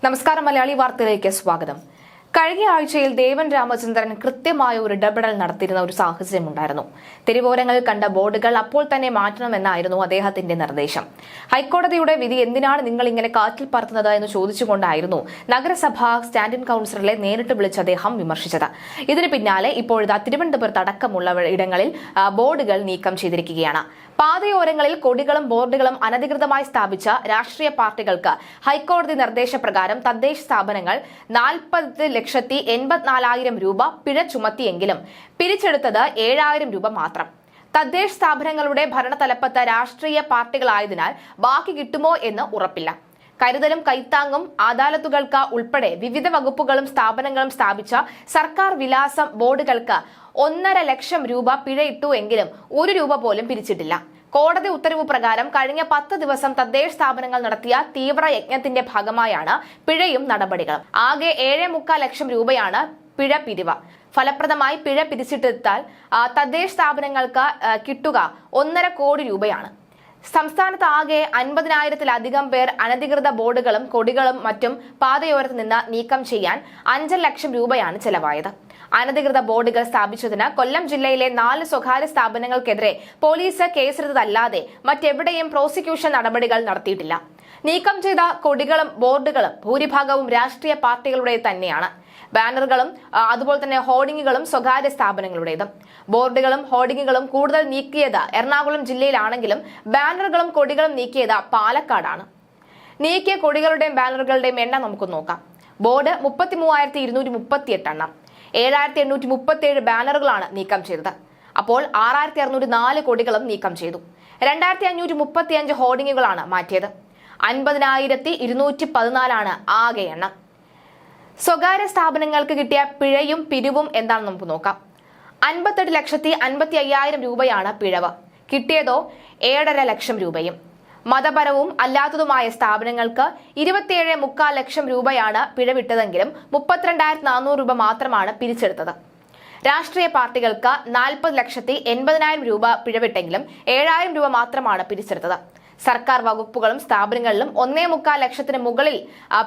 നമസ്കാരം. മലയാളി വാർത്തയിലേക്ക് സ്വാഗതം. കഴിഞ്ഞ ആഴ്ചയിൽ ദേവൻ രാമചന്ദ്രൻ കൃത്യമായ ഒരു ഇടപെടൽ നടത്തിയിരുന്ന ഒരു സാഹചര്യമുണ്ടായിരുന്നു. തെരുവോരങ്ങളിൽ കണ്ട ബോർഡുകൾ അപ്പോൾ തന്നെ മാറ്റണമെന്നായിരുന്നു അദ്ദേഹത്തിന്റെ നിർദ്ദേശം. ഹൈക്കോടതിയുടെ വിധി എന്തിനാണ് നിങ്ങൾ ഇങ്ങനെ കാറ്റിൽ പറത്തുന്നത് എന്ന് ചോദിച്ചുകൊണ്ടായിരുന്നു നഗരസഭാ സ്റ്റാൻഡിംഗ് കൌൺസിലറെ നേരിട്ട് വിളിച്ച് അദ്ദേഹം വിമർശിച്ചത്. ഇതിന് പിന്നാലെ ഇപ്പോഴത്തെ തിരുവനന്തപുരത്ത് അടക്കമുള്ള ഇടങ്ങളിൽ ബോർഡുകൾ നീക്കം ചെയ്തിരിക്കുകയാണ്. പാതയോരങ്ങളിൽ കൊടികളും ബോർഡുകളും അനധികൃതമായി സ്ഥാപിച്ച രാഷ്ട്രീയ പാർട്ടികൾക്ക് ഹൈക്കോടതി നിർദ്ദേശപ്രകാരം തദ്ദേശ സ്ഥാപനങ്ങൾ 40,84,000 രൂപ പിഴ ചുമത്തിയെങ്കിലും പിരിച്ചെടുത്തത് 7,000 രൂപ മാത്രം. തദ്ദേശ സ്ഥാപനങ്ങളുടെ ഭരണതലപ്പത്ത് രാഷ്ട്രീയ പാർട്ടികളായതിനാൽ ബാക്കി കിട്ടുമോ എന്ന് ഉറപ്പില്ല. കരുതലും കൈത്താങ്ങും അദാലത്തുകൾക്ക് ഉൾപ്പെടെ വിവിധ വകുപ്പുകളും സ്ഥാപനങ്ങളും സ്ഥാപിച്ച സർക്കാർ വിലാസം ബോർഡുകൾക്ക് 1.5 ലക്ഷം രൂപ പിഴയിട്ടു എങ്കിലും 1 രൂപ പോലും പിരിച്ചിട്ടില്ല. കോടതി ഉത്തരവ് പ്രകാരം കഴിഞ്ഞ 10 ദിവസം തദ്ദേശ സ്ഥാപനങ്ങൾ നടത്തിയ തീവ്ര യജ്ഞത്തിന്റെ ഭാഗമായാണ് പിഴയും നടപടികളും. ആകെ 7.25 ലക്ഷം രൂപയാണ് പിഴ പിരിവ്. ഫലപ്രദമായി പിഴ പിരിച്ചിട്ടെത്താൽ തദ്ദേശ സ്ഥാപനങ്ങൾക്ക് കിട്ടുക 1.5 കോടി രൂപയാണ്. സംസ്ഥാനത്ത് ആകെ 50,000-ലധികം പേർ അനധികൃത ബോർഡുകളും കൊടികളും മറ്റും പാതയോരത്ത് നിന്ന് നീക്കം ചെയ്യാൻ 5 ലക്ഷം രൂപയാണ് ചെലവായത്. അനധികൃത ബോർഡുകൾ സ്ഥാപിച്ചതിന് കൊല്ലം ജില്ലയിലെ 4 സ്വകാര്യ സ്ഥാപനങ്ങൾക്കെതിരെ പോലീസ് കേസെടുത്തതല്ലാതെ മറ്റെവിടെയും പ്രോസിക്യൂഷൻ നടപടികൾ നടത്തിയിട്ടില്ല. നീക്കം ചെയ്ത കൊടികളും ബോർഡുകളും ഭൂരിഭാഗവും രാഷ്ട്രീയ പാർട്ടികളുടെ തന്നെയാണ്. ബാനറുകളും അതുപോലെ തന്നെ ഹോർഡിങ്ങുകളും സ്വകാര്യ സ്ഥാപനങ്ങളുടേതും. ബോർഡുകളും ഹോർഡിങ്ങുകളും കൂടുതൽ നീക്കിയത് എറണാകുളം ജില്ലയിലാണെങ്കിലും ബാനറുകളും കൊടികളും നീക്കിയത് പാലക്കാടാണ്. നീക്കിയ കൊടികളുടെയും ബാനറുകളുടെയും എണ്ണം നമുക്ക് നോക്കാം. ബോർഡ് 33,238 എണ്ണം, 7,837 ബാനറുകളാണ് നീക്കം ചെയ്തത്. അപ്പോൾ 6,604 കൊടികളും നീക്കം ചെയ്തു. 2,535 ഹോർഡിങ്ങുകളാണ് മാറ്റിയത്. 50,214 ആകെ എണ്ണം. സ്വകാര്യ സ്ഥാപനങ്ങൾക്ക് കിട്ടിയ പിഴയും പിരിവും എന്താണെന്ന് നമുക്ക് നോക്കാം. 58,55,000 രൂപയാണ് പിഴവ്. കിട്ടിയതോ 7.5 ലക്ഷം രൂപയും. മതപരവും അല്ലാത്തതുമായ സ്ഥാപനങ്ങൾക്ക് 27.25 ലക്ഷം രൂപയാണ് പിഴവിട്ടതെങ്കിലും 32,400 രൂപ മാത്രമാണ് പിരിച്ചെടുത്തത്. രാഷ്ട്രീയ പാർട്ടികൾക്ക് 40,80,000 രൂപ പിഴവിട്ടെങ്കിലും 7,000 രൂപ മാത്രമാണ് പിരിച്ചെടുത്തത്. സർക്കാർ വകുപ്പുകളും സ്ഥാപനങ്ങളിലും 1.25 ലക്ഷത്തിന് മുകളിൽ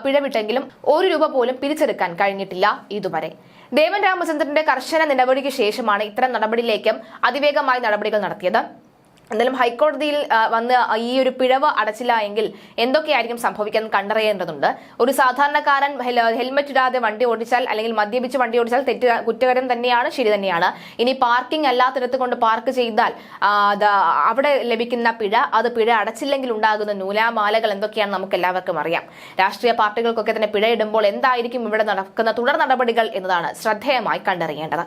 പിഴവിട്ടെങ്കിലും 1 രൂപ പോലും പിരിച്ചെടുക്കാൻ കഴിഞ്ഞിട്ടില്ല ഇതുവരെ. ദേവൻ രാമചന്ദ്രന്റെ കർശന നടപടിക്ക് ശേഷമാണ് ഇത്തരം നടപടിയിലേക്കും അതിവേഗമായി നടപടികൾ നടത്തിയത്. എന്തായാലും ഹൈക്കോടതിയിൽ വന്ന് ഈ ഒരു പിഴവ് അടച്ചില്ല എങ്കിൽ എന്തൊക്കെയായിരിക്കും സംഭവിക്കാൻ കണ്ടറിയേണ്ടതുണ്ട്. ഒരു സാധാരണക്കാരൻ ഹെൽമെറ്റ് ഇടാതെ വണ്ടി ഓടിച്ചാൽ അല്ലെങ്കിൽ മദ്യപിച്ച് വണ്ടി ഓടിച്ചാൽ കുറ്റകരം തന്നെയാണ്, ശരി തന്നെയാണ്. ഇനി പാർക്കിംഗ് അല്ലാത്തിടത്ത് കൊണ്ട് പാർക്ക് ചെയ്താൽ അവിടെ ലഭിക്കുന്ന പിഴ, അത് പിഴ അടച്ചില്ലെങ്കിൽ ഉണ്ടാകുന്ന നൂലാമാലകൾ എന്തൊക്കെയാണ് നമുക്ക് എല്ലാവർക്കും അറിയാം. രാഷ്ട്രീയ പാർട്ടികൾക്കൊക്കെ തന്നെ പിഴ ഇടുമ്പോൾ എന്തായിരിക്കും ഇവിടെ നടക്കുന്ന തുടർ നടപടികൾ എന്നതാണ് ശ്രദ്ധേയമായി കണ്ടറിയേണ്ടത്.